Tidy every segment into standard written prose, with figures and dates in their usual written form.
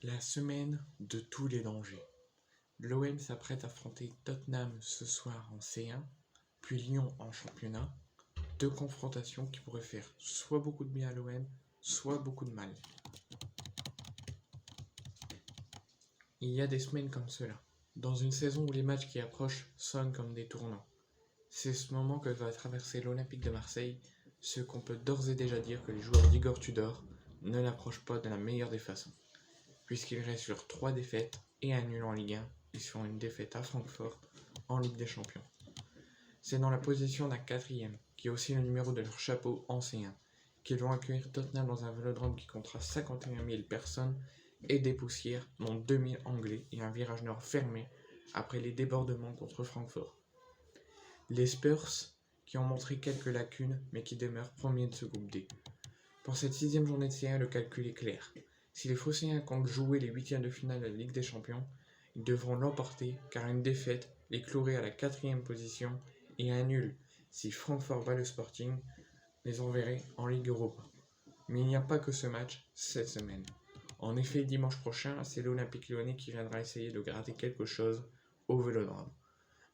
La semaine de tous les dangers. L'OM s'apprête à affronter Tottenham ce soir en C1, puis Lyon en championnat. Deux confrontations qui pourraient faire soit beaucoup de bien à l'OM, soit beaucoup de mal. Il y a des semaines comme cela, dans une saison où les matchs qui approchent sonnent comme des tournants. C'est ce moment que va traverser l'Olympique de Marseille, ce qu'on peut d'ores et déjà dire que les joueurs d'Igor Tudor ne l'approchent pas de la meilleure des façons, puisqu'ils restent sur 3 défaites et un nul en Ligue 1, ils font une défaite à Francfort en Ligue des Champions. C'est dans la position d'un quatrième, qui est aussi le numéro de leur chapeau en C1, qu'ils vont accueillir Tottenham dans un vélodrome qui comptera 51 000 personnes et des poussières, dont 2000 Anglais et un virage nord fermé après les débordements contre Francfort. Les Spurs, qui ont montré quelques lacunes, mais qui demeurent premiers de ce groupe D. Pour cette 6e journée de C1, le calcul est clair. Si les Phocéens comptent jouer les 8e de finale de la Ligue des Champions, ils devront l'emporter car une défaite les clouerait à la 4e position et un nul, si Francfort bat le Sporting, les enverrait en Ligue Europa. Mais il n'y a pas que ce match cette semaine. En effet, dimanche prochain, c'est l'Olympique Lyonnais qui viendra essayer de gratter quelque chose au Vélodrome.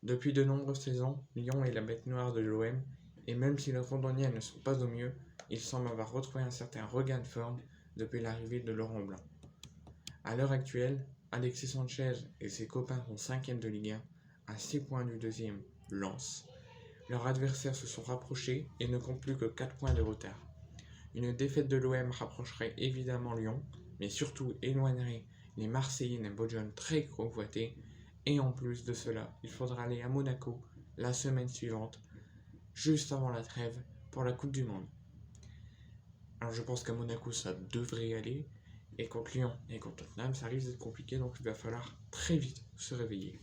Depuis de nombreuses saisons, Lyon est la bête noire de l'OM, et même si les Rondoniens ne sont pas au mieux, ils semblent avoir retrouvé un certain regain de forme depuis l'arrivée de Laurent Blanc. A l'heure actuelle, Alexis Sanchez et ses copains sont 5e de Ligue 1, à 6 points du 2e, Lens. Leurs adversaires se sont rapprochés et ne comptent plus que 4 points de retard. Une défaite de l'OM rapprocherait évidemment Lyon, mais surtout éloignerait les Marseillais d'un Bojan très convoité. Et en plus de cela, il faudra aller à Monaco la semaine suivante, juste avant la trêve, pour la Coupe du Monde. Alors je pense qu'à Monaco ça devrait aller, et contre Lyon et contre Tottenham ça risque d'être compliqué, donc il va falloir très vite se réveiller.